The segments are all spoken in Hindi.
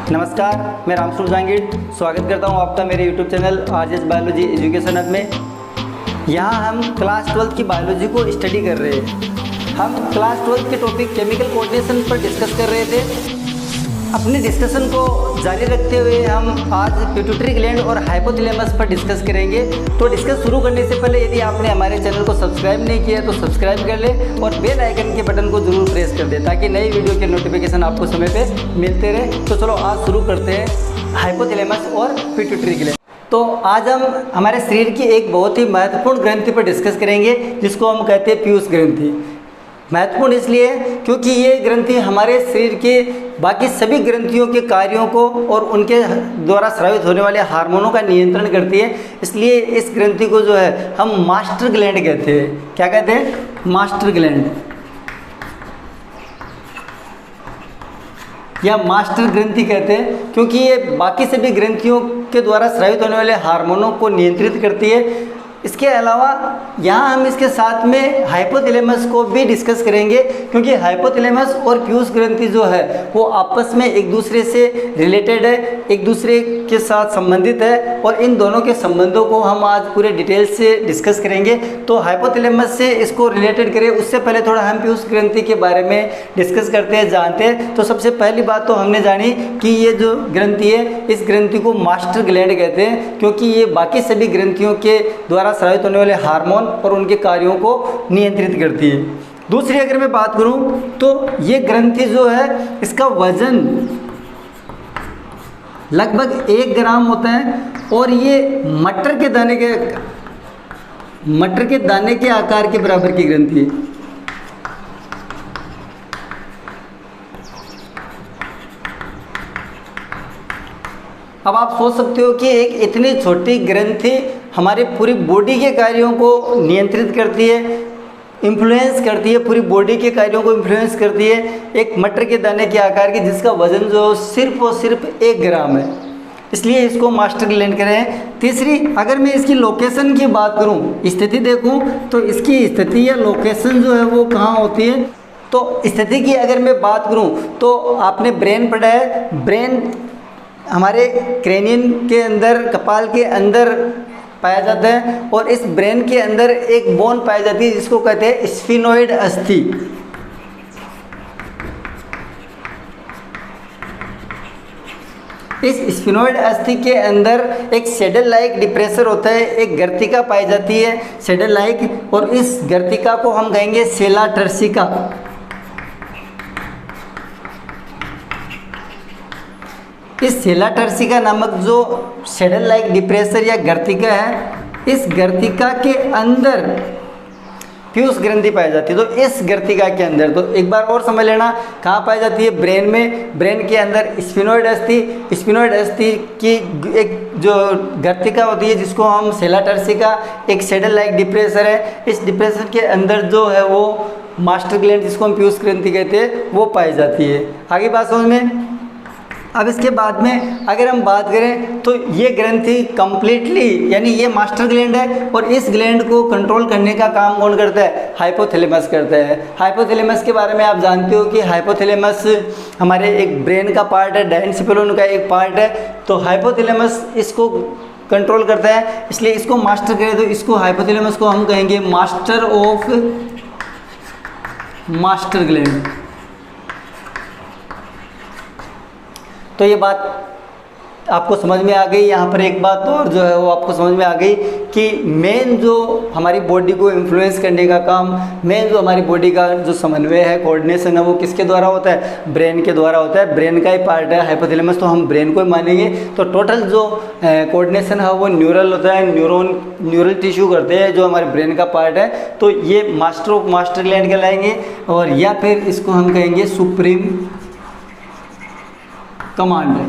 नमस्कार, मैं रामस्वरूप जहांगीर स्वागत करता हूं आपका मेरे YouTube channel RJS biology education hub में। यहां हम क्लास 12 की बायोलॉजी को स्टडी कर रहे हैं। हम क्लास 12 के टॉपिक केमिकल कोऑर्डिनेशन पर डिस्कस कर रहे थे। अपने डिस्कशन को जारी रखते हुए हम आज पिट्यूटरी ग्लैंड और हाइपोथैलेमस पर डिस्कस करेंगे। तो डिस्कस शुरू करने से पहले यदि आपने हमारे चैनल को सब्सक्राइब नहीं किया तो सब्सक्राइब कर ले और बेल आइकन के बटन को जरूर प्रेस कर दे ताकि नई वीडियो के नोटिफिकेशन आपको समय पे मिलते रहे। तो चलो आज शुरू करते हैं हाइपोथैलेमस और पिट्यूटरी ग्लैंड। तो आज हम हमारे शरीर की एक बहुत ही महत्वपूर्ण ग्रंथि पर डिस्कस करेंगे जिसको हम कहते हैं पीयूष ग्रंथि। महत्वपूर्ण इसलिए क्योंकि ये ग्रंथि हमारे शरीर के बाकी सभी ग्रंथियों के कार्यों को और उनके द्वारा स्रावित होने वाले हार्मोनों का नियंत्रण करती है। इसलिए इस ग्रंथि को जो है हम मास्टर ग्लैंड कहते हैं। क्या कहते हैं? मास्टर ग्लैंड या मास्टर ग्रंथि कहते हैं क्योंकि ये बाकी सभी ग्रंथियों के द्वारा स्रावित होने वाले हार्मोनों को नियंत्रित करती है। इसके अलावा यहाँ हम इसके साथ में हाइपोथैलेमस को भी डिस्कस करेंगे क्योंकि हाइपोथैलेमस और पीयूष ग्रंथि जो है वो आपस में एक दूसरे से रिलेटेड है, एक दूसरे के साथ संबंधित है और इन दोनों के संबंधों को हम आज पूरे डिटेल से डिस्कस करेंगे। तो हाइपोथैलेमस से इसको रिलेटेड करें उससे पहले थोड़ा हम पीयूष ग्रंथि के बारे में डिस्कस करते हैं, जानते हैं। तो सबसे पहली बात तो हमने जानी कि ये जो ग्रंथि है इस ग्रंथि को मास्टर ग्लैंड कहते हैं क्योंकि ये बाकी सभी ग्रंथियों के द्वारा स्रावित होने वाले हार्मोन और उनके कार्यों को नियंत्रित करती है। दूसरी अगर मैं बात करूं तो ये ग्रंथि जो है इसका वजन लगभग 1 ग्राम होता है और ये मटर के दाने के आकार के बराबर की ग्रंथि है। अब आप सोच सकते हो कि एक इतनी छोटी ग्रंथि हमारी पूरी बॉडी के कार्यों को नियंत्रित करती है, इन्फ्लुएंस करती है, पूरी बॉडी के कार्यों को इन्फ्लुएंस करती है। एक मटर के दाने के आकार की जिसका वजन जो सिर्फ और सिर्फ 1 ग्राम है, इसलिए इसको मास्टर ग्लैंड करें। तीसरी अगर मैं इसकी लोकेशन की बात करूं, स्थिति देखूं तो इसकी स्थिति या लोकेशन जो है वो कहाँ होती है। तो स्थिति की अगर मैं बात करूँ तो आपने ब्रेन पढ़ा है। ब्रेन हमारे क्रेनियन के अंदर, कपाल के अंदर पाया जाता है और इस ब्रेन के अंदर एक बोन पाई जाती है जिसको कहते हैं स्फिनोइड अस्थि। इस स्फिनोइड अस्थि के अंदर एक सेडल लाइक डिप्रेसर होता है, एक गर्तिका पाई जाती है सेडल लाइक, और इस गर्तिका को हम कहेंगे सेला टर्सिका। इस सेला टर्सिका नामक जो सेडल लाइक डिप्रेसर या गर्तिका है, इस गर्तिका के अंदर पीयूष ग्रंथि पाई जाती है। तो इस गर्तिका के अंदर, तो एक बार और समझ लेना, कहाँ पाई जाती है? ब्रेन में। ब्रेन के अंदर स्फिनोइड अस्थि, स्फिनोइड अस्थि की एक जो गर्तिका होती है जिसको हम सेला टर्सिका, एक सेडल लाइक डिप्रेसर है। इस डिप्रेसर के अंदर जो है वो मास्टर ग्लैंड जिसको हम पीयूष ग्रंथि कहते हैं वो पाई जाती है। आगे बात समझ में। अब इसके बाद में अगर हम बात करें तो ये ग्रंथि कंप्लीटली यानी ये मास्टर ग्लैंड है और इस ग्लैंड को कंट्रोल करने का काम कौन करता है? हाइपोथैलेमस करता है। हाइपोथैलेमस के बारे में आप जानते हो कि हाइपोथैलेमस हमारे एक ब्रेन का पार्ट है, डायंसिफेलोन का एक पार्ट है। तो हाइपोथैलेमस इसको कंट्रोल करता है, इसलिए इसको मास्टर करें तो इसको हाइपोथैलेमस को हम कहेंगे मास्टर ऑफ मास्टर ग्लैंड। तो ये बात आपको समझ में आ गई। यहाँ पर एक बात और जो है वो आपको समझ में आ गई कि मेन जो हमारी बॉडी को इन्फ्लुएंस करने का काम, मेन जो हमारी बॉडी का जो समन्वय है, कोऑर्डिनेशन है, वो किसके द्वारा होता है? ब्रेन के द्वारा होता है। ब्रेन का ही पार्ट है हाइपोथैलेमस, तो हम ब्रेन को ही मानेंगे। तो टोटल जो कोऑर्डिनेशन है वो न्यूरल होता है, न्यूरल टिश्यू करते हैं जो हमारे ब्रेन का पार्ट है। तो ये मास्टर ऑफ मास्टर ग्लैंड कहलाएंगे और या फिर इसको हम कहेंगे सुप्रीम कमांडर।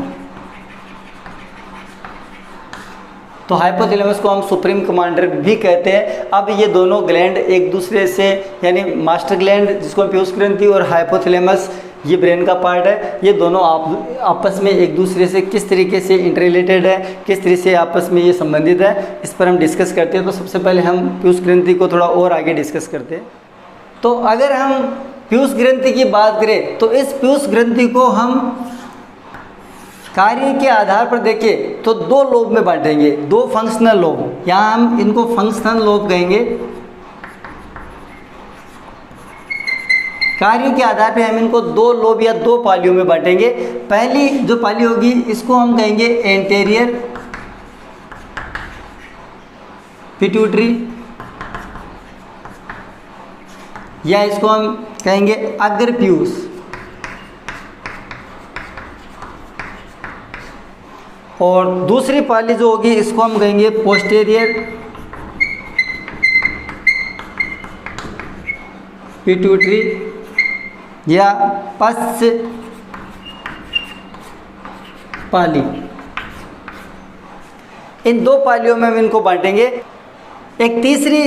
तो हाइपोथैलेमस को हम सुप्रीम कमांडर भी कहते हैं। अब ये दोनों ग्लैंड एक दूसरे से यानी मास्टर ग्लैंड जिसको पीयूष ग्रंथि और हाइपोथैलेमस ये ब्रेन का पार्ट है, ये दोनों आपस में एक दूसरे से किस तरीके से इंटररिलेटेड है, किस तरीके से आपस में ये संबंधित है, इस पर हम डिस्कस करते हैं। तो सबसे पहले हम पीयूष ग्रंथि को थोड़ा और आगे डिस्कस करते हैं। तो अगर हम पीयूष ग्रंथि की बात करें तो इस पीयूष ग्रंथि को हम कार्य के आधार पर देखें तो दो लोब में बांटेंगे, दो फंक्शनल लोब, यहाँ हम इनको फंक्शनल लोब कहेंगे। कार्य के आधार पर हम इनको दो लोब या दो पालियों में बांटेंगे। पहली जो पाली होगी इसको हम कहेंगे एंटेरियर पिट्यूटरी, या इसको हम कहेंगे अग्र पीयूष। और दूसरी पाली जो होगी इसको हम कहेंगे पोस्टेरियर पिट्यूटरी या पश्च पाली। इन दो पालियों में हम इनको बांटेंगे। एक तीसरी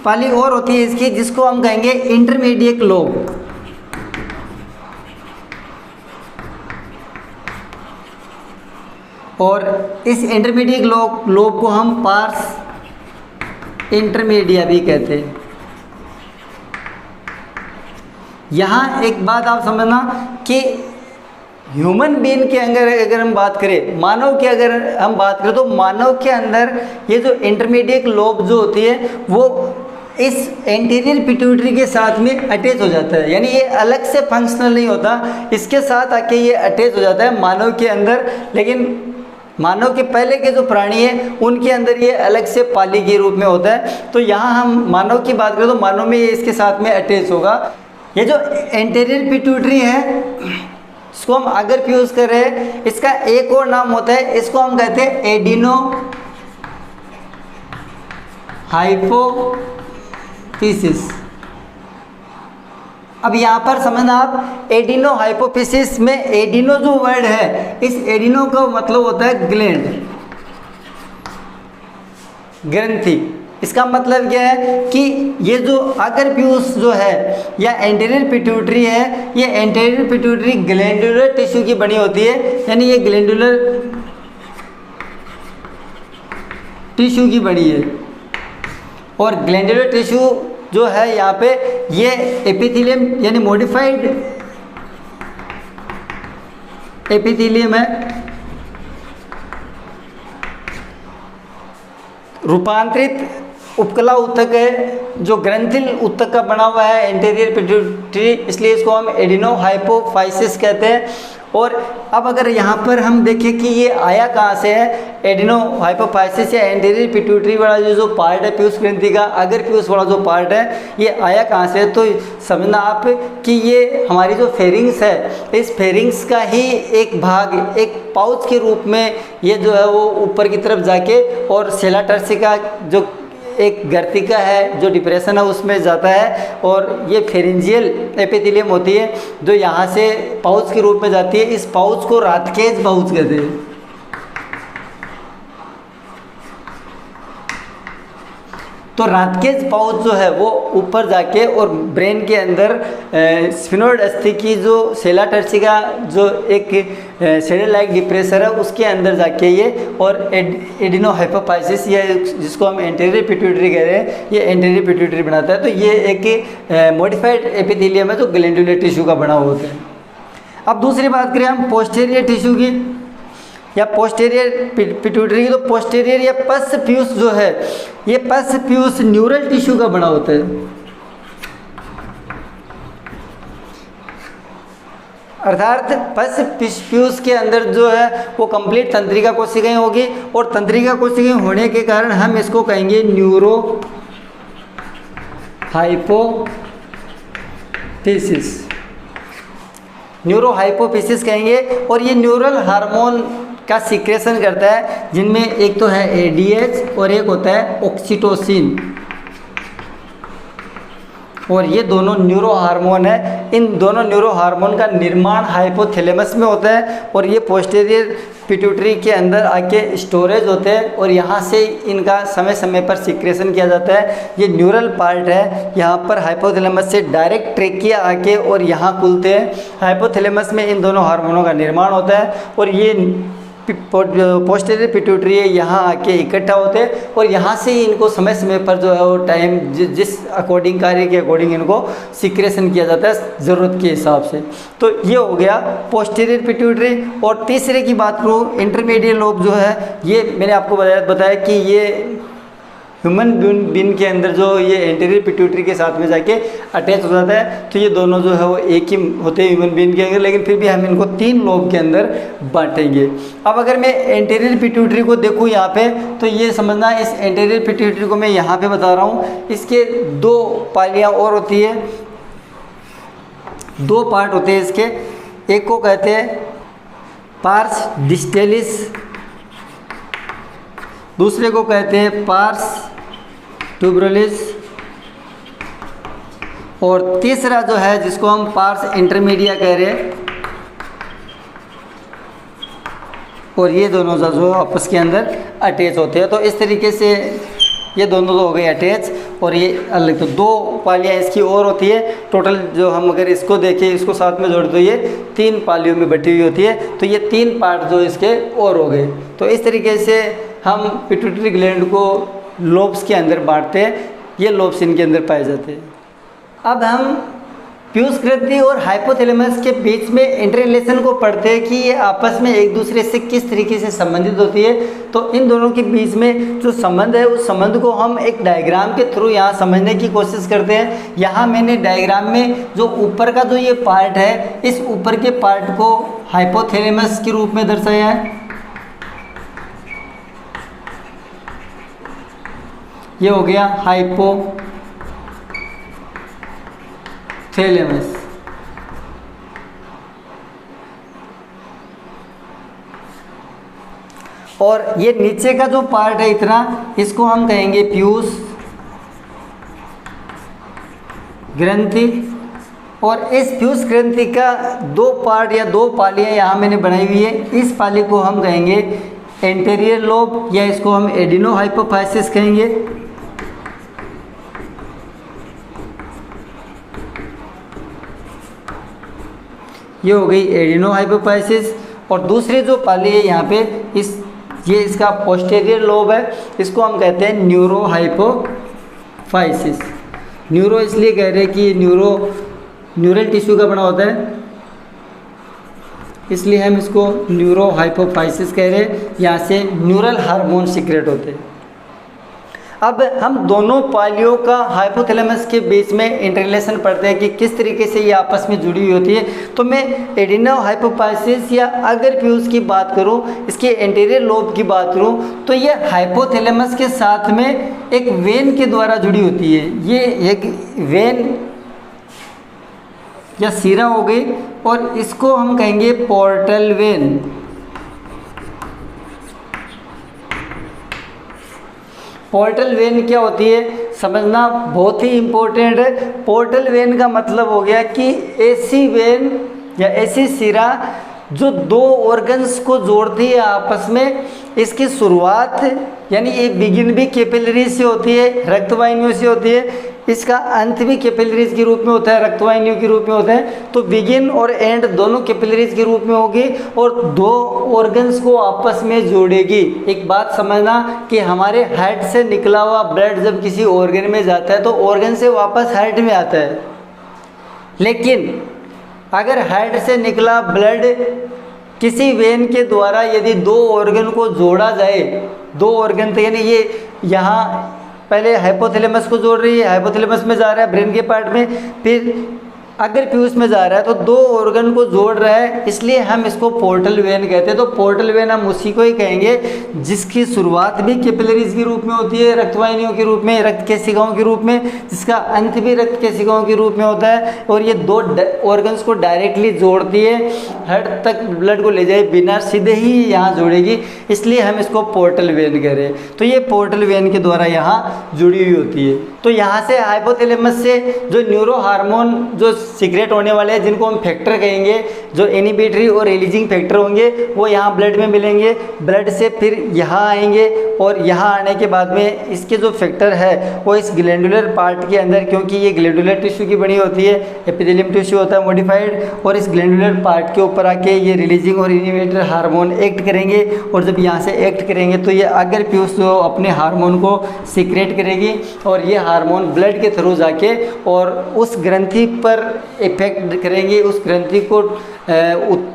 पाली और होती है इसकी, जिसको हम कहेंगे इंटरमीडिएट लोब। और इस इंटरमीडिएट लोब को हम पार्स इंटरमीडिया भी कहते हैं। यहाँ एक बात आप समझना कि ह्यूमन बीइंग के अंदर अगर हम बात करें, मानव की अगर हम बात करें, तो मानव के अंदर ये जो इंटरमीडिएट लोब जो होती है वो इस एंटीरियर पिट्यूटरी के साथ में अटैच हो जाता है, यानी ये अलग से फंक्शनल नहीं होता, इसके साथ आके ये अटैच हो जाता है मानव के अंदर। लेकिन मानव के पहले के जो प्राणी हैं उनके अंदर ये अलग से पाली के रूप में होता है। तो यहाँ हम मानव की बात करें तो मानव में ये इसके साथ में अटैच होगा। ये जो एंटीरियर पिट्यूटरी है इसको हम अगर यूज कर रहे हैं, इसका एक और नाम होता है, इसको हम कहते हैं एडिनो हाइपोफिसिस। अब यहाँ पर समझना आप, एडिनो हाइपोफिसिस में एडिनो जो वर्ड है, इस एडिनो का मतलब होता है ग्लैंड, ग्रंथि। इसका मतलब क्या है कि ये जो अगर पीयूष जो है या एंटीरियर पिट्यूटरी है, ये एंटीरियर पिट्यूटरी ग्लैंडुलर टिश्यू की बनी होती है, यानी ये ग्लैंडुलर टिश्यू की बनी है। और ग्लैंडुलर टिश्यू जो है यहाँ पे ये एपिथेलियम यानी मॉडिफाइड एपिथेलियम है, रूपांतरित उपकला ऊतक है जो ग्रंथिल ऊतक का बना हुआ है एंटीरियर पिट्यूटरी, इसलिए इसको हम एडिनो हाइपोफाइसिस कहते हैं। और अब अगर यहाँ पर हम देखें कि ये आया कहाँ से है, एडिनो हाइपोफाइसिस या एंटीरियर पिट्यूटरी वाला जो पार्ट है पीयूष ग्रंथि का, अगर पीयूष वाला जो पार्ट है ये आया कहाँ से है, तो समझना आप कि ये हमारी जो फेरिंग्स है, इस फेरिंग्स का ही एक भाग एक पाउच के रूप में ये जो है वो ऊपर की तरफ जाके और सेला टर्सिका जो एक गर्तिका है जो डिप्रेशन है उसमें जाता है, और ये फेरिंजियल एपिथेलियम होती है जो यहाँ से पाउच के रूप में जाती है। इस पाउच को रातकेज पाउच कहते हैं। तो रातकेज पाउच जो है वो ऊपर जाके और ब्रेन के अंदर स्फिनोइड अस्थि की जो सेला टर्सिका जो एक शेडल लाइक डिप्रेसर है उसके अंदर जाके ये और एडिनो हाइपोफाइसिस या जिसको हम एंटीरियर पिट्यूटरी कह रहे हैं, ये एंटीरियर पिट्यूटरी बनाता है। तो ये एक मॉडिफाइड एपिथेलियम है जो ग्लैंडुलर टिश्यू का बना हुआ होता है। अब दूसरी बात करें हम पोस्टीरियर टिश्यू की या पोस्टीरियर पिट्यूटरी की, तो पोस्टीरियर या पश्च पीयूष जो है ये पश्च पीयूष न्यूरल टिश्यू का बना होता है। अर्थात पश्च पीयूष के अंदर जो है वो कंप्लीट तंत्रिका कोशिकाएं होगी, और तंत्रिका कोशिकाएं होने के कारण हम इसको कहेंगे न्यूरो हाइपोफिसिस, न्यूरो हाइपोफिसिस कहेंगे। और ये न्यूरल हार्मोन का सीक्रेशन करता है, जिनमें एक तो है एडीएच और एक होता है ऑक्सीटोसिन, और ये दोनों न्यूरो हार्मोन है। इन दोनों न्यूरो हार्मोन का निर्माण हाइपोथैलेमस में होता है, और ये पोस्टीरियर पिट्यूटरी के अंदर आके स्टोरेज होते हैं, और यहाँ से इनका समय समय पर सीक्रेशन किया जाता है। ये न्यूरल पार्ट है, यहाँ पर हाइपोथैलेमस से डायरेक्ट ट्रेकिया आके और यहाँ खुलते हैं। हाइपोथैलेमस में इन दोनों हार्मोनों का निर्माण होता है, और ये पोस्टीरियर पिट्यूटरी है, यहाँ आके इकट्ठा होते हैं और यहाँ से ही इनको समय समय पर जो है वो टाइम जिस अकॉर्डिंग कार्य के अकॉर्डिंग इनको सिक्रेशन किया जाता है ज़रूरत के हिसाब से। तो ये हो गया पोस्टीरियर पिट्यूटरी। और तीसरे की बात करूँ इंटरमीडिएट लोब जो है, ये मैंने आपको बताया कि ये ह्यूमन बीइंग के अंदर जो ये एंटीरियर पिट्यूटरी के साथ में जाके अटैच हो जाता है। तो ये दोनों जो है वो एक ही होते हैं ह्यूमन बीइंग के अंदर, लेकिन फिर भी हम इनको 3 लोब के अंदर बांटेंगे। अब अगर मैं एंटीरियर पिट्यूटरी को देखूँ यहाँ पे, तो ये समझना इस एंटीरियर पिट्यूटरी को मैं यहाँ पे बता रहा हूँ, इसके 2 पालियाँ और होती है, 2 पार्ट होते हैं इसके। एक को कहते हैं पार्स डिस्टेलिस, दूसरे को कहते हैं पार्स ट्यूबरलिस, और तीसरा जो है जिसको हम पार्स इंटरमीडिया कह रहे हैं। और ये दोनों जो आपस के अंदर अटैच होते हैं। तो इस तरीके से ये दोनों तो हो गए अटैच और ये अलग। तो 2 पालियाँ इसकी और होती है। टोटल जो हम अगर इसको देखें, इसको साथ में जोड़ दो, ये 3 पालियों में बटी हुई होती है। तो ये 3 पार्ट जो इसके और हो गए। तो इस तरीके से हम पिट्यूटरी ग्लैंड को लोब्स के अंदर बांटते हैं। ये लोब्स इनके अंदर पाए जाते हैं। अब हम पीयूष ग्रंथि और हाइपोथैलेमस के बीच में इंटररिलेशन को पढ़ते हैं कि ये आपस में एक दूसरे से किस तरीके से संबंधित होती है। तो इन दोनों के बीच में जो संबंध है उस संबंध को हम एक डायग्राम के थ्रू यहाँ समझने की कोशिश करते हैं। यहाँ मैंने डायग्राम में जो ऊपर का जो ये पार्ट है, इस ऊपर के पार्ट को हाइपोथैलेमस के रूप में दर्शाया है। ये हो गया हाइपोथैलेमस। और ये नीचे का जो पार्ट है इतना, इसको हम कहेंगे पीयूष ग्रंथि। और इस पीयूष ग्रंथि का 2 पार्ट या 2 पालियाँ यहाँ मैंने बनाई हुई है। इस पाली को हम कहेंगे एंटीरियर लोब, या इसको हम एडिनो हाइपोफाइसिस कहेंगे। ये हो गई एडिनो हाइपोफाइसिस। और दूसरी जो पाली है यहाँ पे, ये इसका पोस्टीरियर लोब है, इसको हम कहते हैं न्यूरो हाइपोफाइसिस। न्यूरो इसलिए कह रहे हैं कि न्यूरल टिश्यू का बना होता है, इसलिए हम इसको न्यूरो हाइपोफाइसिस कह रहे हैं। यहाँ से न्यूरल हार्मोन सीक्रेट होते हैं। अब हम दोनों पालियों का हाइपोथैलेमस के बीच में इंटररिलेशन पढ़ते हैं कि किस तरीके से ये आपस में जुड़ी हुई होती है। तो मैं एडिनो हाइपोफाइसिस या अगर पीयूष की बात करूं, इसके एंटीरियर लोब की बात करूं, तो ये हाइपोथैलेमस के साथ में एक वेन के द्वारा जुड़ी होती है। ये एक वेन या सिरा हो गई और इसको हम कहेंगे पोर्टल वेन। पोर्टल वेन क्या होती है समझना बहुत ही इम्पोर्टेंट है। पोर्टल वेन का मतलब हो गया कि ऐसी वेन या ऐसी सिरा जो 2 ऑर्गन्स को जोड़ती है आपस में। इसकी शुरुआत यानी ये बिगिन भी कैपिलरीज से होती है, रक्तवाहिनियों से होती है। इसका अंत भी कैपिलरीज के रूप में होता है, रक्तवाहिनियों के रूप में होता है। तो बिगिन और एंड दोनों कैपिलरीज के रूप में होगी और 2 ऑर्गन्स को आपस में जोड़ेगी। एक बात समझना कि हमारे हार्ट से निकला हुआ ब्लड जब किसी ऑर्गन में जाता है तो ऑर्गन से वापस हार्ट में आता है। लेकिन अगर हार्ट से निकला ब्लड किसी वेन के द्वारा यदि 2 ऑर्गन को जोड़ा जाए, 2 ऑर्गन तो यानी ये यहाँ पहले हाइपोथैलेमस को जोड़ रही है, हाइपोथैलेमस में जा रहा है ब्रेन के पार्ट में, फिर अगर पीयूष में जा रहा है तो 2 ऑर्गन को जोड़ रहा है, इसलिए हम इसको पोर्टल वेन कहते हैं। तो पोर्टल वेन हम उसी को ही कहेंगे जिसकी शुरुआत भी कैपिलरीज के रूप में होती है, रक्तवाहिनियों के रूप में, रक्त केशिकाओं के रूप में, जिसका अंत भी रक्त केशिकाओं के रूप में होता है। और ये 2 ऑर्गन्स को डायरेक्टली जोड़ती है, हार्ट तक ब्लड को ले जाए बिना, सीधे ही यहाँ जोड़ेगी, इसलिए हम इसको पोर्टल वेन कह रहे हैं। तो ये पोर्टल वेन के द्वारा यहाँ जुड़ी हुई होती है। तो यहाँ से हाइपोथैलेमस से जो न्यूरो हार्मोन जो सीक्रेट होने वाले हैं जिनको हम फैक्टर कहेंगे, जो इनहिबिटरी और रिलीजिंग फैक्टर होंगे वो यहाँ ब्लड में मिलेंगे, ब्लड से फिर यहाँ आएंगे और यहाँ आने के बाद में इसके जो फैक्टर है वो इस ग्लैंडुलर पार्ट के अंदर, क्योंकि ये ग्लैंडुलर टिश्यू की बनी होती है, एपिथेलियम टिश्यू होता है मॉडिफाइड, और इस ग्लैंडुलर पार्ट के ऊपर आके ये रिलीजिंग और इनहिबिटर हार्मोन एक्ट करेंगे। और जब यहाँ से एक्ट करेंगे तो ये अगर पीयूष जो अपने हार्मोन को सीक्रेट करेगी और ये हार्मोन ब्लड के थ्रू जाके और उस ग्रंथि पर इफेक्ट करेंगे, उस ग्रंथि को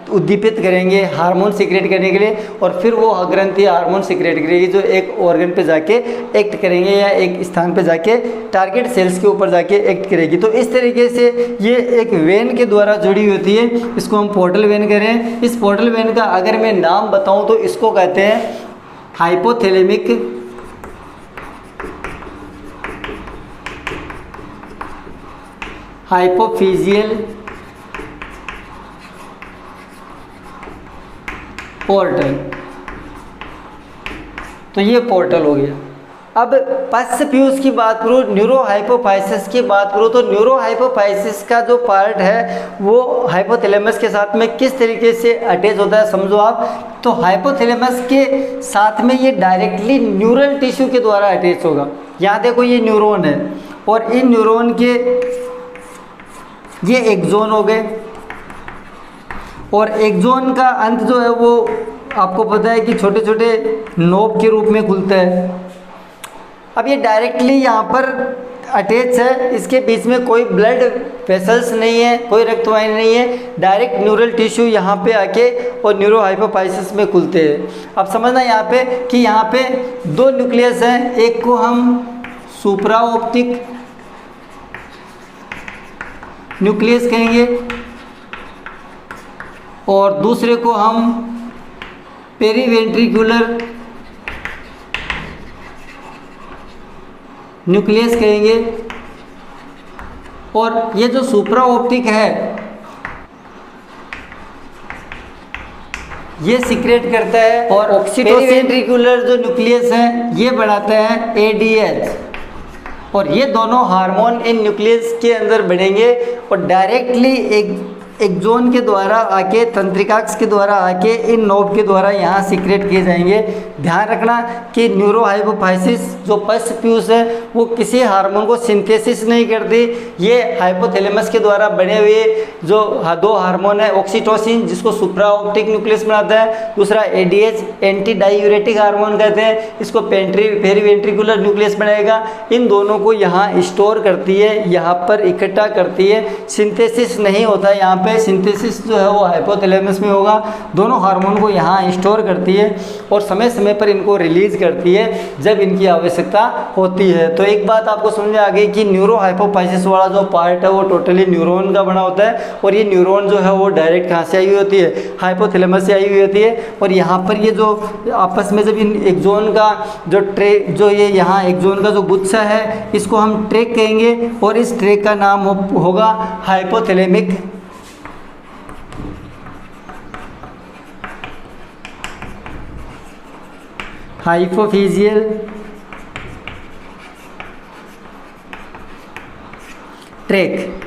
उद्दीपित करेंगे हार्मोन सीक्रेट करने के लिए, और फिर वो ग्रंथि हार्मोन सीक्रेट करेगी जो एक ऑर्गन पे जाके एक्ट करेंगे या एक स्थान पे जाके टारगेट सेल्स के ऊपर जाके एक्ट करेगी। तो इस तरीके से ये एक वेन के द्वारा जुड़ी होती है, इसको हम पोर्टल वेन करें। इस पोर्टल वेन का अगर मैं नाम बताऊं तो इसको कहते हैं हाइपोथैलेमिक हाइपोफिजियल पोर्टल। तो ये पोर्टल हो गया। अब पश्च पीयूष की बात करूँ, न्यूरोहाइपोफाइसिस की बात करूँ तो न्यूरोहाइपोफाइसिस का जो पार्ट है वो हाइपोथैलेमस के साथ में किस तरीके से अटैच होता है समझो आप। तो हाइपोथैलेमस के साथ में ये डायरेक्टली न्यूरल टिश्यू के द्वारा अटैच होगा। यहाँ देखो ये न्यूरॉन है और इन न्यूरॉन के ये एक्सोन हो गए, और एक्सोन का अंत जो है वो आपको पता है कि छोटे छोटे नोब के रूप में खुलता है। अब ये डायरेक्टली यहाँ पर अटैच है, इसके बीच में कोई ब्लड वेसल्स नहीं है, कोई रक्तवाहिनी नहीं है, डायरेक्ट न्यूरल टिश्यू यहाँ पे आके और न्यूरोहाइपोफाइसिस में खुलते हैं। अब समझना यहाँ पे कि यहाँ पे दो न्यूक्लियस हैं, एक को हम सुप्रा ऑप्टिक न्यूक्लियस कहेंगे और दूसरे को हम पेरीवेंट्रिकुलर न्यूक्लियस कहेंगे। और ये जो सुप्रा ऑप्टिक है ये सीक्रेट करता है और पेरीवेंट्रिकुलर जो न्यूक्लियस है ये बनाता है एडीएच, और ये दोनों हार्मोन इन न्यूक्लियस के अंदर बढ़ेंगे और डायरेक्टली एक्सोन के द्वारा आके तंत्रिकाक्ष के द्वारा आके इन नोब के द्वारा यहाँ सीक्रेट किए जाएंगे। ध्यान रखना कि न्यूरोहाइपोफाइसिस जो पश्च पीयूष है वो किसी हार्मोन को सिंथेसिस नहीं करती, ये हाइपोथैलेमस के द्वारा बने हुए जो दो हार्मोन है, ऑक्सीटोसिन जिसको सुप्रा ऑप्टिक न्यूक्लियस बनाता है, दूसरा एडीएच एंटी डायूरेटिक हार्मोन कहते हैं, इसको पेरीवेंट्रिकुलर न्यूक्लियस बनाएगा। इन दोनों को यहाँ स्टोर करती है, यहाँ पर इकट्ठा करती है, सिंथेसिस नहीं होता यहाँ पे, सिंथेसिस जो है वो हाइपोथैलेमस में होगा। दोनों हार्मोन को यहाँ स्टोर करती है और समय समय पर इनको रिलीज करती है जब इनकी आवश्यकता होती है। तो एक बात आपको समझ में आ गई कि न्यूरोहाइपोफाइसिस वाला जो पार्ट है वो टोटली न्यूरॉन का बना होता है, और ये न्यूरॉन जो है वो डायरेक्ट कहाँ से आई हुई होती है, हाइपोथैलेमस से आई हुई होती है। और यहाँ पर ये जो आपस में जब इन एक्सोन का जो ये यहाँ एक्सोन का जो गुच्छा है इसको हम ट्रैक कहेंगे, और इस ट्रैक का नाम होगा हाइपोथैलेमिक हाइपोफिजियल ट्रैक।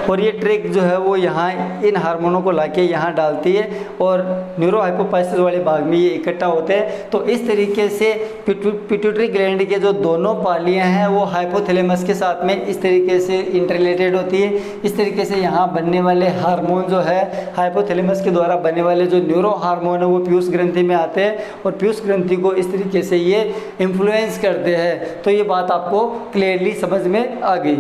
और ये ट्रैक जो है वो यहाँ इन हार्मोनों को लाके यहाँ डालती है और न्यूरोहाइपोफाइसिस वाले भाग में ये इकट्ठा होते हैं। तो इस तरीके से पिट्यूटरी ग्लैंड के जो दोनों पालियाँ हैं वो हाइपोथैलेमस के साथ में इस तरीके से इंटररिलेटेड होती है। इस तरीके से यहाँ बनने वाले हार्मोन जो है हाइपोथैलेमस के द्वारा बनने वाले जो न्यूरो हार्मोन है वो पीयूष ग्रंथि में आते हैं और पीयूष ग्रंथि को इस तरीके से ये इन्फ्लुएंस करते हैं। तो ये बात आपको क्लियरली समझ में आ गई।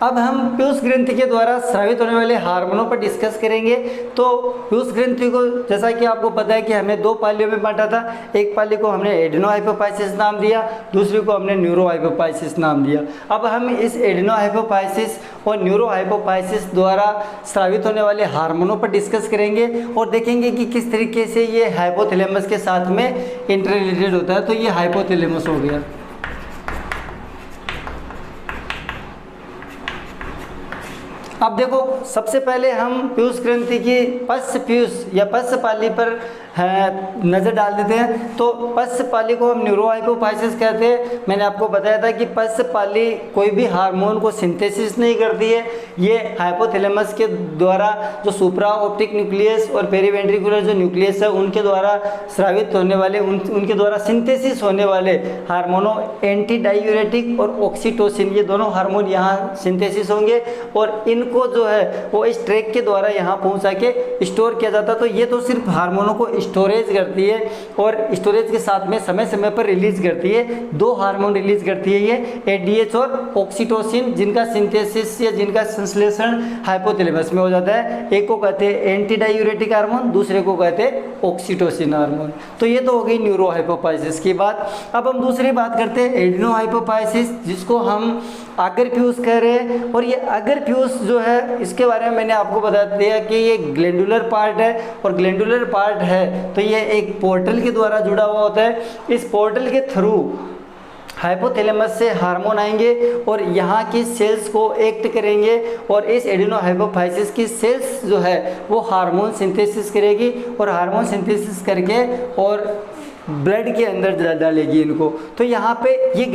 अब हम पीयूष ग्रंथि के द्वारा स्रावित होने वाले हार्मोनों पर डिस्कस करेंगे। तो पीयूष ग्रंथि को जैसा कि आपको पता है कि हमने दो पालियों में बांटा था, एक पाली को हमने एडेनोहाइपोफाइसिस नाम दिया, दूसरी को हमने न्यूरोहाइपोफाइसिस नाम दिया। अब हम इस एडेनोहाइपोफाइसिस और न्यूरोहाइपोफाइसिस द्वारा स्रावित होने वाले हार्मोनों पर डिस्कस करेंगे और देखेंगे कि किस तरीके से ये हाइपोथैलेमस के साथ में इंटररिलेटेड होता है। तो ये हाइपोथैलेमस हो गया। अब देखो, सबसे पहले हम पीयूष ग्रंथि की पश्च पीयूष या पश्च पाली पर नज़र डाल देते हैं। तो पश्च पाली को हम न्यूरोहाइपोफाइसिस कहते हैं। मैंने आपको बताया था कि पश्च पाली कोई भी हार्मोन को सिंथेसिस नहीं करती है, ये हाइपोथैलेमस के द्वारा जो सुप्रा ऑप्टिक न्यूक्लियस और पेरीवेंट्रिकुलर जो न्यूक्लियस है उनके द्वारा स्रावित होने वाले उनके द्वारा सिंथेसिस होने वाले हार्मोनों एंटी डायूरेटिक और ऑक्सीटोसिन, ये दोनों हार्मोन यहाँ सिंथेसिस होंगे और इनको जो है वो इस ट्रैक के द्वारा यहाँ पहुँचा के स्टोर किया जाता है। तो ये तो सिर्फ हार्मोनों को स्टोरेज करती है और स्टोरेज के साथ में समय समय पर रिलीज करती है। दो हार्मोन रिलीज करती है ये, एडीएच और ऑक्सीटोसिन, जिनका सिंथेसिस या जिनका संश्लेषण हाइपोथैलेमस में हो जाता है। एक को कहते हैं एंटी डायूरेटिक हार्मोन, दूसरे को कहते हैं ऑक्सीटोसिन हार्मोन। तो ये तो हो गई न्यूरोहाइपोफाइसिस की बात। अब हम दूसरी बात करते हैं एडिनोहाइपोफाइसिस, जिसको हम अगर फ्यूज कह रहे हैं। और ये अगर फ्यूज जो है इसके बारे में मैंने आपको बता दिया कि ये ग्लैंडुलर पार्ट है और ग्लैंडुलर पार्ट है तो ये एक पोर्टल के द्वारा जुड़ा हुआ होता है। इस पोर्टल के थ्रू हाइपोथैलेमस से हार्मोन आएंगे और यहाँ की सेल्स को एक्ट करेंगे और इस एडिनोहाइपोफाइसिस की सेल्स जो है वो हार्मोन सिंथेसिस करेगी और हार्मोन सिंथेसिस करके और ब्लड के अंदर डालेगी इनको। तो यहाँ पे ये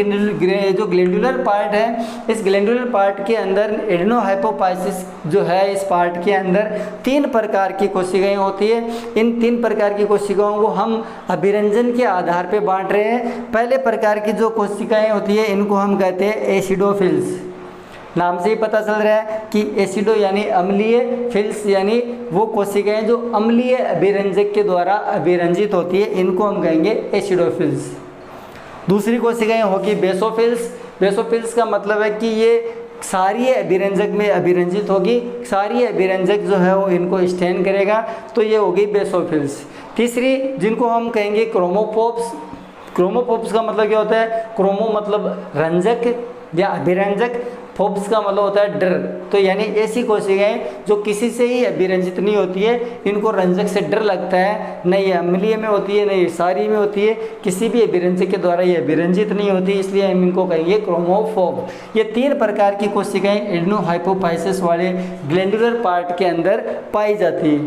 जो ग्लैंडुलर पार्ट है, इस ग्लैंडुलर पार्ट के अंदर एडिनोहाइपोफाइसिस जो है इस पार्ट के अंदर 3 प्रकार की कोशिकाएं होती है। इन 3 प्रकार की कोशिकाओं को हम अभिरंजन के आधार पे बांट रहे हैं। पहले प्रकार की जो कोशिकाएं होती है इनको हम कहते हैं एसिडोफिल्स। नाम से ही पता चल रहा है कि एसिडो यानी अम्लीय, फिल्स यानी वो कोशिकाएं जो अम्लीय अभिरंजक के द्वारा अभिरंजित होती है, इनको हम कहेंगे एसिडोफिल्स। दूसरी कोशिकाएं होगी बेसोफिल्स। बेसोफिल्स का मतलब है कि ये क्षारीय अभिरंजक में अभिरंजित होगी, क्षारीय अभिरंजक जो है वो इनको स्टेन करेगा, तो ये होगी बेसोफिल्स। तीसरी जिनको हम कहेंगे क्रोमोफोब्स। क्रोमोफोब्स का मतलब क्या होता है? क्रोमो मतलब रंजक या अभिरंजक, फोब्स का मतलब होता है डर। तो यानी ऐसी कोशिकाएं जो किसी से ही अभिरंजित नहीं होती है, इनको रंजक से डर लगता है, न ये अम्लीय में होती है न ये क्षारीय में होती है, किसी भी अभिरंजक के द्वारा ये अभिरंजित नहीं होती, इसलिए हम इनको कहेंगे क्रोमोफोब। ये 3 प्रकार की कोशिकाएं एडिनोहाइपोफाइसिस वाले ग्लैंडुलर पार्ट के अंदर पाई जाती है।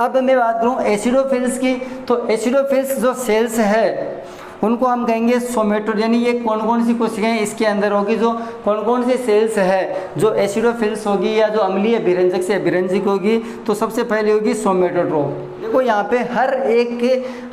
अब मैं बात करूँ एसिडोफिल्स की, तो एसिडोफिल्स जो सेल्स है उनको हम कहेंगे सोमेटो, यानी ये कौन कौन सी कोशिकाएं इसके अंदर होगी, जो कौन कौन सी सेल्स है जो एसिडोफिल्स होगी या जो अम्लीय अभिरंजक से अभिरंजित होगी। तो सबसे पहले होगी सोमेटोट्रोप। देखो यहाँ पे हर एक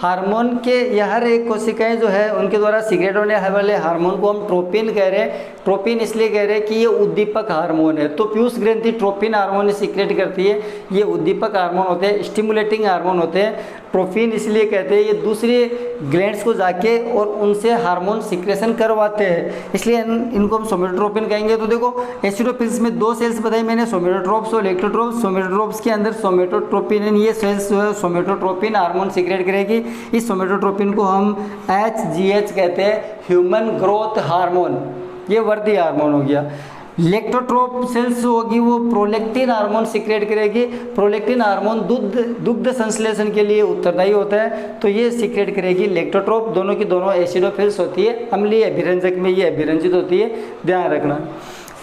हार्मोन के या हर एक कोशिकाएं जो है उनके द्वारा सीक्रेट होने वाले हार्मोन को हम ट्रोपिन कह रहे हैं। ट्रोपिन इसलिए कह रहे हैं कि ये उद्दीपक हार्मोन है। तो पीयूष ग्रंथि ट्रोपिन हार्मोन सीक्रेट करती है, ये उद्दीपक हार्मोन होते हैं, स्टिमुलेटिंग हार्मोन होते हैं। ट्रोपिन इसलिए कहते हैं ये दूसरे ग्लैंड्स को जाके और उनसे हार्मोन सिक्रेशन करवाते हैं, इसलिए इनको हम सोमेटोट्रोपिन कहेंगे। तो देखो एसिडोफिल्स में 2 सेल्स बताई मैंने, सोमेटोट्रोप्स और इलेक्ट्रोट्रोप्स। सोमेटोट्रोप्स के अंदर सोमेटोट्रोपिन, ये सेल्स जो है सोमेटोट्रोपिन हार्मोन सिक्रेट करेगी। इस सोमेटोट्रोपिन को हम HGH कहते हैं, ह्यूमन ग्रोथ हार्मोन, ये वृद्धि हार्मोन हो गया। लेक्टोट्रोप सेल्स होगी वो प्रोलेक्टिन हार्मोन सिक्रेट करेगी। प्रोलेक्टिन हार्मोन दुग्ध संश्लेषण के लिए उत्तरदायी होता है, तो ये सिक्रेट करेगी लेक्टोट्रोप। दोनों की दोनों एसिडोफिल्स होती है, अम्लीय अभिरंजक में ये अभिरंजित होती है, ध्यान रखना।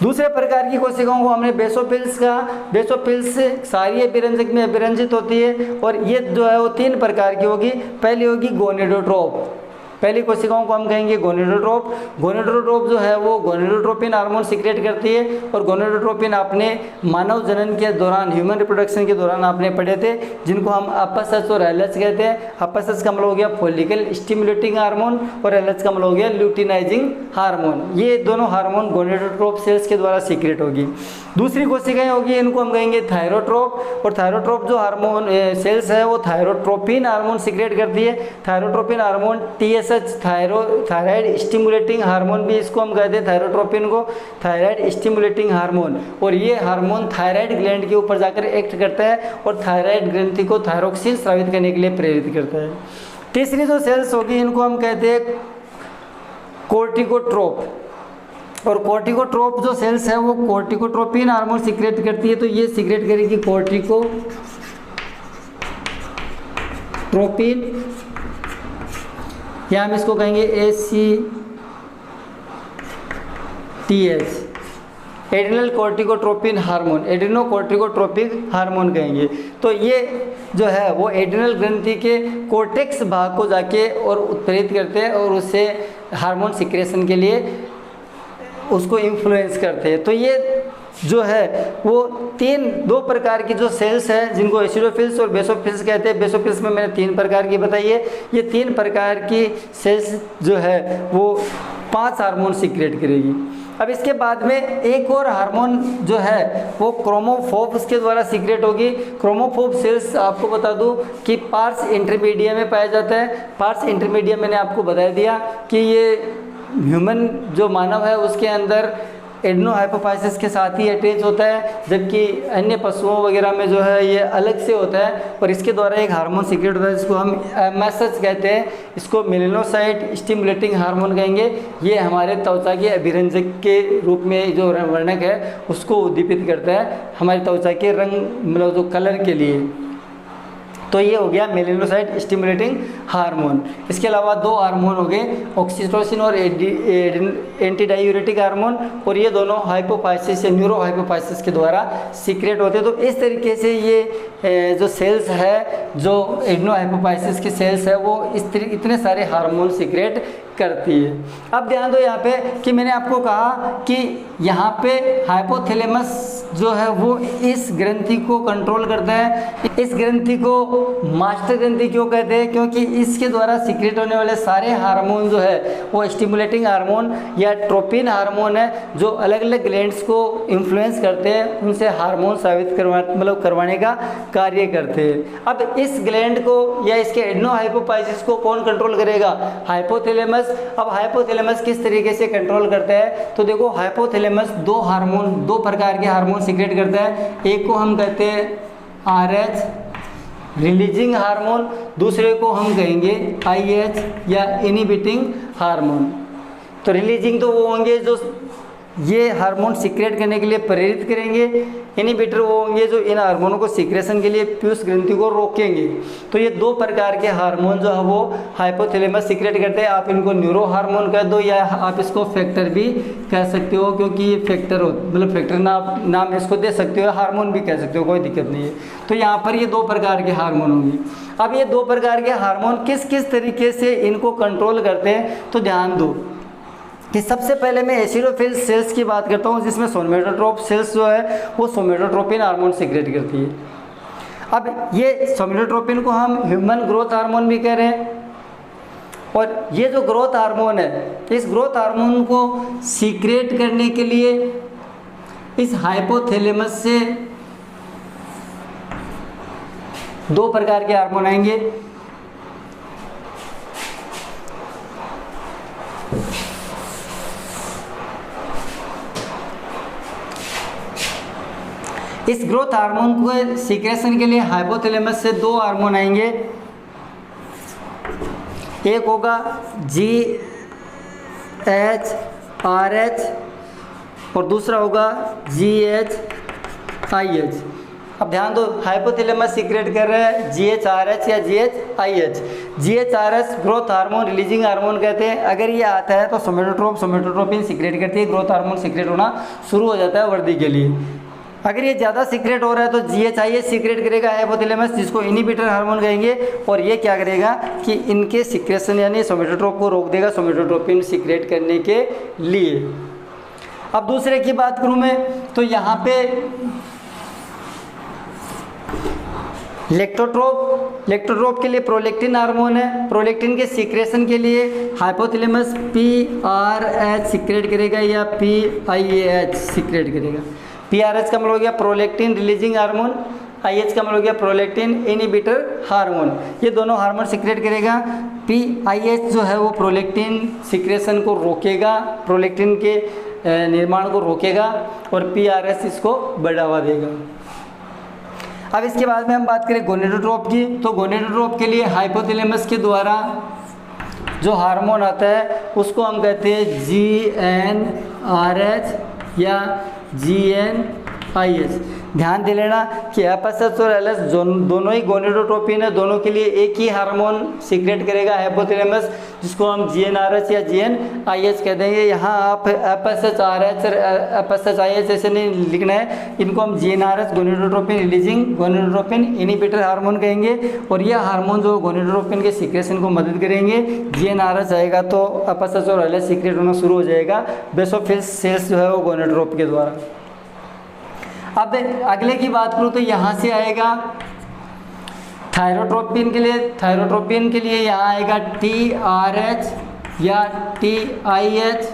दूसरे प्रकार की कोशिकाओं को हमने बेसोफिल्स का। बेसोफिल्स क्षारीय अभिरंजक में अभिरंजित होती है और ये जो है वो 3 प्रकार की होगी। पहली होगी गोनेडोट्रोप, पहली कोशिकाओं को हम कहेंगे गोनेडोट्रोप। गोनेडोट्रोप जो है वो गोनेडोट्रोपिन हार्मोन सिक्रेट करती है और गोनेडोट्रोपिन आपने मानव जनन के दौरान, ह्यूमन रिप्रोडक्शन के दौरान आपने पढ़े थे, जिनको हम अपसच और एलएच कहते हैं। अपसच का मतलब हो गया फॉलिकल स्टिमुलेटिंग हार्मोन और एलएच का मतलब हो गया ल्यूटिनाइजिंग हार्मोन। ये दोनों हार्मोन गोनेडोट्रोप सेल्स के द्वारा सिक्रेट होगी। दूसरी कोशिकाएं होगी, इनको हम कहेंगे थायरोट्रोप। और थायरोट्रोप जो हार्मोन सेल्स है वो थायरोट्रोपिन हार्मोन सिक्रेट करती है। Thyrotropin hormone TSH thyroid stimulating hormone भी इसको हम कहते हैं, थायरोट्रोपिन को थायराइड स्टिमुलेटिंग हार्मोन। और ये हार्मोन थायराइड ग्लैंड के ऊपर जाकर एक्ट करता है और थायराइड ग्रंथि को थायरोक्सिन स्रावित करने के लिए प्रेरित करता है। तीसरी जो सेल्स होगी इनको हम कहते हैं कोर्टिकोट्रोप। और कोर्टिकोट्रोप जो सेल्स है वो कोर्टिकोट्रोपिन हार्मोन सिक्रेट करती है, तो ये सिक्रेट करेगी कोर्टिकोट्रोपिन, या हम इसको कहेंगे ACTH। एड्रिनल कोर्टिकोट्रोपिन हार्मोन, एड्रिनोकोर्टिकोट्रोपिक हार्मोन कहेंगे। तो ये जो है वो एड्रिनल ग्रंथि के कोर्टेक्स भाग को जाके और उत्प्रेरित करते हैं और उससे हार्मोन सिक्रेशन के लिए उसको इन्फ्लुएंस करते हैं। तो ये जो है वो दो प्रकार की जो सेल्स है जिनको एसिडोफिल्स और बेसोफिल्स कहते हैं। बेसोफिल्स में मैंने 3 प्रकार की बताई है। ये 3 प्रकार की सेल्स जो है वो 5 हार्मोन सीक्रेट करेगी। अब इसके बाद में एक और हार्मोन जो है वो क्रोमोफोब्स के द्वारा सीक्रेट होगी। क्रोमोफोब सेल्स आपको बता दूं कि पार्स इंटरमीडिया में पाया जाता है। पार्स इंटरमीडिया मैंने आपको बता दिया कि ये ह्यूमन जो मानव है उसके अंदर एड्नोहाइपोफाइसिस के साथ ही अटैच होता है, जबकि अन्य पशुओं वगैरह में जो है ये अलग से होता है और इसके द्वारा एक हार्मोन सीक्रेट होता है जिसको हम मैसेज कहते हैं। इसको मेलेनोसाइट स्टिमुलेटिंग हार्मोन कहेंगे। ये हमारे त्वचा के अभिरंजक के रूप में जो वर्णक है उसको उद्दीपित करता है हमारी त्वचा के रंग मतलब जो कलर के लिए। तो ये हो गया मेलेनोसाइट स्टिमुलेटिंग हार्मोन। इसके अलावा 2 हार्मोन हो गए, ऑक्सीटोसिन और एंटीडायूरेटिक हार्मोन, और ये दोनों हाइपोफाइसिस या न्यूरो हाइपोफाइसिस के द्वारा सीक्रेट होते हैं। तो इस तरीके से ये जो सेल्स है, जो एड्नो हाइपोफाइसिस की सेल्स है, वो इतने सारे हार्मोन सीक्रेट करती है। अब ध्यान दो यहाँ पे कि मैंने आपको कहा कि यहाँ पे हाइपोथैलेमस जो है वो इस ग्रंथि को कंट्रोल करता है। इस ग्रंथि को मास्टर ग्रंथि क्यों कहते हैं? क्योंकि इसके द्वारा सीक्रेट होने वाले सारे हार्मोन जो है वो स्टिमुलेटिंग हार्मोन या ट्रोपिन हार्मोन है, जो अलग अलग ग्लैंड्स को इन्फ्लुएंस करते हैं, उनसे हार्मोन साबित करवाने का कार्य करते हैं। अब इस ग्लैंड को या इसके एड्नो हाइपोफाइसिस को कौन कंट्रोल करेगा? हाइपोथैलेमस। अब हाइपोथैलेमस किस तरीके से कंट्रोल करता है? तो देखो, हाइपोथैलेमस 2 प्रकार के हार्मोन सीक्रेट करता है। एक को हम कहते हैं RH रिलीजिंग हार्मोन, दूसरे को हम कहेंगे IH या इनहिबिटिंग हार्मोन। तो रिलीजिंग तो वो होंगे जो ये हार्मोन सीक्रेट करने के लिए प्रेरित करेंगे, इनहिबिटर वो होंगे जो इन हार्मोनों को सीक्रेशन के लिए पीयूष ग्रंथि को रोकेंगे। तो ये 2 प्रकार के हार्मोन जो है वो हाइपोथैलेमस सीक्रेट करते हैं। आप इनको न्यूरो हार्मोन कह दो या आप इसको फैक्टर भी कह सकते हो, क्योंकि ये फैक्टर मतलब फैक्टर नाम इसको दे सकते हो, हार्मोन भी कह सकते हो, कोई दिक्कत नहीं है। तो यहाँ पर ये 2 प्रकार के हार्मोन होंगे। अब ये 2 प्रकार के हार्मोन किस किस तरीके से इनको कंट्रोल करते हैं, तो ध्यान दो कि सबसे पहले मैं एसिडोफिल सेल्स की बात करता हूँ, जिसमें सोमेटोट्रोप सेल्स जो है वो सोमेटोट्रोपिन हार्मोन सीक्रेट करती है। अब ये सोमेटोट्रोपिन को हम ह्यूमन ग्रोथ हार्मोन भी कह रहे हैं, और ये जो ग्रोथ हार्मोन है, इस ग्रोथ हार्मोन को सीक्रेट करने के लिए इस हाइपोथैलेमस से 2 प्रकार के हार्मोन आएंगे। इस ग्रोथ हार्मोन को सीक्रेशन के लिए हाइपोथैलेमस से 2 हार्मोन आएंगे। एक होगा GHRH और दूसरा होगा GHIH। अब ध्यान दो, हाइपोथैलेमस सीक्रेट कर रहा है GHRH या GHIH। GHRH growth hormone releasing hormone कहते हैं। अगर ये आता है तो सोमेटोट्रोपिन सीक्रेट करती है, ग्रोथ हार्मोन सीक्रेट होना शुरू हो जाता है वृद्धि के लिए। अगर ये ज़्यादा सीक्रेट हो रहा है तो GHIH सीक्रेट करेगा हाइपोथैलेमस, जिसको इनहिबिटर हार्मोन कहेंगे, और ये क्या करेगा कि इनके सीक्रेशन यानी सोमेटोट्रोप को रोक देगा सोमेटोट्रोपिन सीक्रेट करने के लिए। अब दूसरे की बात करूँ मैं, तो यहाँ पे लेक्टोट्रोप के लिए प्रोलेक्टिन हार्मोन है। प्रोलेक्टिन के सीक्रेशन के लिए हाइपोथैलेमस PRH सीक्रेट करेगा या PIAH सीक्रेट करेगा। PRH का मतलब हो गया प्रोलेक्टिन रिलीजिंग हार्मोन, IH का मतलब हो गया प्रोलेक्टिन इनहिबिटर हार्मोन। ये दोनों हार्मोन सीक्रेट करेगा। PIH जो है वो प्रोलेक्टिन सीक्रेशन को रोकेगा, प्रोलेक्टिन के निर्माण को रोकेगा, और PRH इसको बढ़ावा देगा। अब इसके बाद में हम बात करें गोनेडोट्रोप की, तो गोनेडोट्रोप के लिए हाइपोथैलेमस के द्वारा जो हार्मोन आता है उसको हम कहते हैं GnRH या GnIH। ध्यान दे लेना कि एफएसएच और एलएच दोनों ही गोनेडोट्रोपिन है, दोनों के लिए एक ही हार्मोन सीक्रेट करेगा हाइपोथैलेमस, जिसको हम जीएनआरएच या जीएनआईएच कह देंगे। यहाँ आप एफएसएचआरएच और एफएसएचआईएच ऐसे नहीं लिखना है, इनको हम GnRH gonadotropin releasing gonadotropin inhibitor hormone कहेंगे। और यह हार्मोन जो गोनेडोट्रोपिन के सीक्रेशन को मदद करेंगे। जीएनआरएच आएगा तो एफएसएच और एलएच सीक्रेट होना शुरू हो जाएगा बेसोफिल सेल्स जो है वो गोनेडोट्रोप के द्वारा। अब अगले की बात करूँ तो यहाँ से आएगा थायरोट्रोपिन के लिए। थायरोट्रोपिन के लिए यहाँ आएगा TRH या TIH।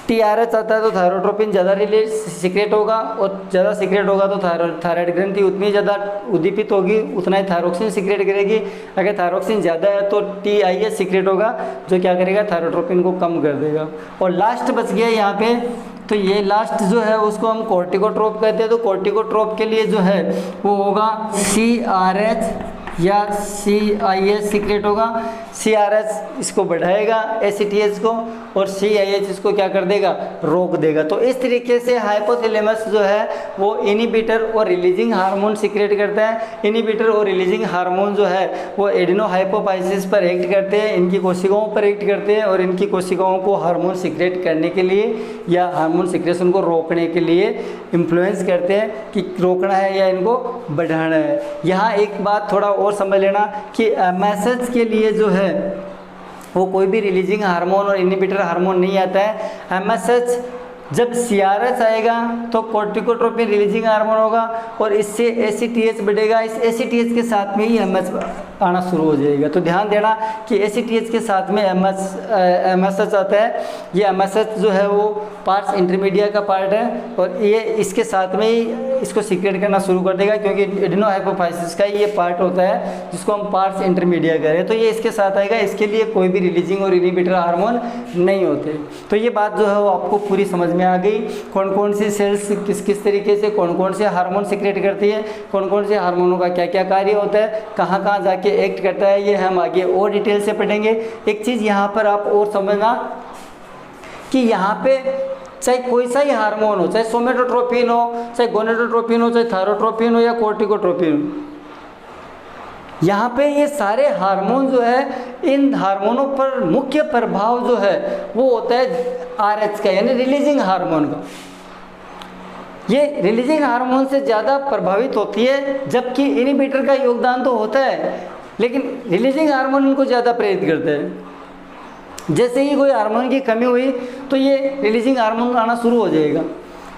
TRH आता है तो थायरोट्रोपिन ज़्यादा रिलीज सीक्रेट होगा, और ज़्यादा सीक्रेट होगा तो थायराइड ग्रंथि उतनी ज़्यादा उद्दीपित होगी, उतना ही थायरोक्सिन सीक्रेट करेगी। अगर थायरोक्सिन ज़्यादा है तो TIH सीक्रेट होगा, जो क्या करेगा, थायरोट्रोपिन को कम कर देगा। और लास्ट बच गया यहाँ पे, तो ये लास्ट जो है उसको हम कोर्टिकोट्रोप कहते हैं। तो कोर्टिकोट्रोप के लिए जो है वो होगा CRH या CIH सीक्रेट होगा। CRH इसको बढ़ाएगा ACTH को, और CIH इसको क्या कर देगा, रोक देगा। तो इस तरीके से हाइपोथैलेमस जो है वो इनहिबिटर और रिलीजिंग हार्मोन सीक्रेट करता है। इनहिबिटर और रिलीजिंग हार्मोन जो है वो एडिनोहाइपोफाइसिस पर एक्ट करते हैं, इनकी कोशिकाओं पर एक्ट करते हैं, और इनकी कोशिकाओं को हार्मोन सीक्रेट करने के लिए या हार्मोन सीक्रेशन को रोकने के लिए इन्फ्लुएंस करते हैं कि रोकना है या इनको बढ़ाना है। यहाँ एक बात थोड़ा और समझ लेना कि MSH के लिए जो है वो कोई भी रिलीजिंग हार्मोन और इनहिबिटर हार्मोन नहीं आता है। MSH जब CRH आएगा तो कोर्टिकोट्रोपिन रिलीजिंग हार्मोन होगा, और इससे ACTH बढ़ेगा। इस ACTH के साथ में ही MSH आना शुरू हो जाएगा। तो ध्यान देना कि ACTH के साथ में MSH आता है। ये MSH जो है वो पार्ट्स इंटरमीडिया का पार्ट है, और ये इसके साथ में ही इसको सीक्रेट करना शुरू कर देगा, क्योंकि एडिनोहाइपोफाइसिस का ये पार्ट होता है जिसको हम पार्ट्स इंटरमीडिया कह रहे हैं। तो ये इसके साथ आएगा, इसके लिए कोई भी रिलीजिंग और इनहिबिटर हार्मोन नहीं होते। तो ये बात जो है वो आपको पूरी समझ में आ गई, कौन कौन सी सेल्स किस किस तरीके से कौन कौन से हार्मोन सीक्रेट करती है, कौन कौन से हार्मोनों का क्या क्या कार्य होता है, कहाँ कहाँ जाके एक्ट करता है, ये हम आगे और डिटेल से पढ़ेंगे। एक चीज़ यहाँ पर आप और समझना कि यहाँ पे चाहे कोई सा ही हार्मोन हो, चाहे सोमेटोट्रोपिन हो, चाहे गोनेडोट्रोपिन हो, चाहे थायरोट्रोपिन हो या कोर्टिकोट्रोपिन हो, यहाँ पे ये सारे हार्मोन जो है, इन हार्मोनों पर मुख्य प्रभाव जो है वो होता है RH का, यानी रिलीजिंग हार्मोन का। ये रिलीजिंग हार्मोन से ज़्यादा प्रभावित होती है, जबकि इनहिबिटर का योगदान तो होता है, लेकिन रिलीजिंग हार्मोन इनको ज़्यादा प्रेरित करते हैं। जैसे ही कोई हार्मोन की कमी हुई तो ये रिलीजिंग हार्मोन आना शुरू हो जाएगा।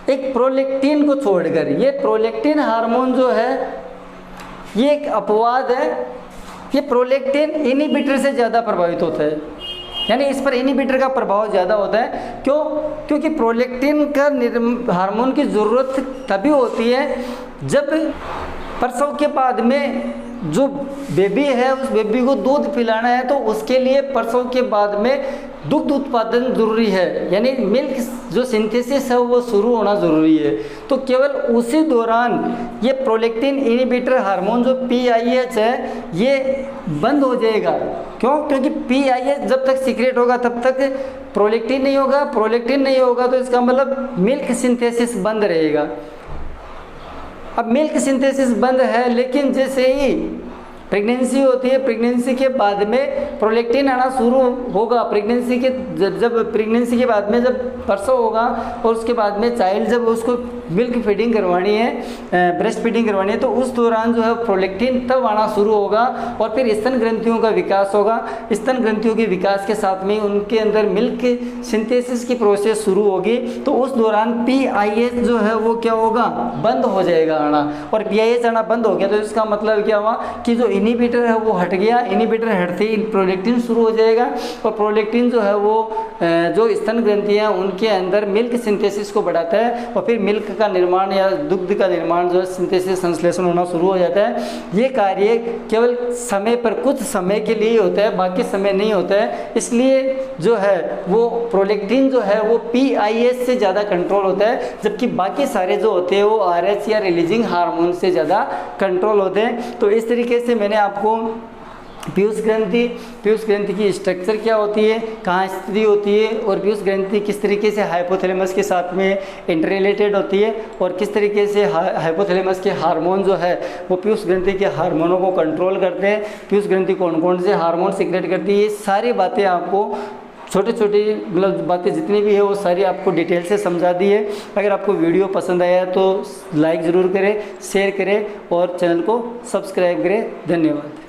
एक प्रोलेक्टिन को छोड़कर, ये प्रोलेक्टिन हार्मोन जो है ये एक अपवाद है। ये प्रोलेक्टिन इनहिबिटर से ज़्यादा प्रभावित होता है, यानी इस पर इनहिबिटर का प्रभाव ज़्यादा होता है। क्यों? क्योंकि प्रोलेक्टिन का हार्मोन की ज़रूरत तभी होती है जब प्रसव के बाद में जो बेबी है उस बेबी को दूध पिलाना है, तो उसके लिए प्रसव के बाद में दुग्ध उत्पादन जरूरी है, यानी मिल्क जो सिंथेसिस है वो शुरू होना ज़रूरी है। तो केवल उसी दौरान ये प्रोलेक्टिन इनहिबिटर हार्मोन जो PIH है ये बंद हो जाएगा। क्यों? क्योंकि PIH जब तक सीक्रेट होगा तब तक प्रोलेक्टिन नहीं होगा। प्रोलेक्टिन नहीं होगा तो इसका मतलब मिल्क सिंथेसिस बंद रहेगा। अब मिल्क सिंथेसिस बंद है, लेकिन जैसे ही प्रेगनेंसी होती है, प्रेगनेंसी के बाद में प्रोलेक्टिन आना शुरू होगा। प्रेगनेंसी के जब प्रेगनेंसी के बाद में जब प्रसव होगा और उसके बाद में चाइल्ड जब उसको मिल्क फीडिंग करवानी है, ब्रेस्ट फीडिंग करवानी है, तो उस दौरान जो है प्रोलेक्टिन तब आना शुरू होगा, और फिर स्तन ग्रंथियों का विकास होगा। स्तन ग्रंथियों के विकास के साथ में उनके अंदर मिल्क सिंथेसिस की प्रोसेस शुरू होगी। तो उस दौरान PIH जो है वो क्या होगा, बंद हो जाएगा आना। और PIH आना बंद हो गया तो इसका मतलब क्या हुआ कि जो इनहिबिटर है वो हट गया। इनहिबिटर हटते ही प्रोलेक्टिन शुरू हो जाएगा, और प्रोलेक्टिन जो है वो जो स्तन ग्रंथियाँ उनके अंदर मिल्क सिंथेसिस को बढ़ाता है, और फिर मिल्क का निर्माण या दुग्ध का निर्माण जो है सिंथेसिस संश्लेषण होना शुरू हो जाता है। ये कार्य केवल समय पर कुछ समय के लिए होता है, बाकी समय नहीं होता है। इसलिए जो है वो प्रोलेक्टिन जो है वो PIH से ज़्यादा कंट्रोल होता है, जबकि बाकी सारे जो होते हैं वो RH या रिलीजिंग हार्मोन से ज़्यादा कंट्रोल होते हैं। तो इस तरीके से मैंने आपको पीयूष ग्रंथि की स्ट्रक्चर क्या होती है, कहाँ स्थिति होती है, और पीयूष ग्रंथि किस तरीके से हाइपोथैलेमस के साथ में इंटररिलेटेड होती है, और किस तरीके से हाइपोथैलेमस के हार्मोन जो है वो पीयूष ग्रंथि के हार्मोनों को कंट्रोल करते हैं। पीयूष ग्रंथि कौन कौन से हार्मोन सीक्रेट करती है, ये सारी बातें आपको छोटी छोटी मतलब बातें जितनी भी है वो सारी आपको डिटेल से समझा दी है। अगर आपको वीडियो पसंद आया तो लाइक ज़रूर करें, शेयर करें और चैनल को सब्सक्राइब करें। धन्यवाद।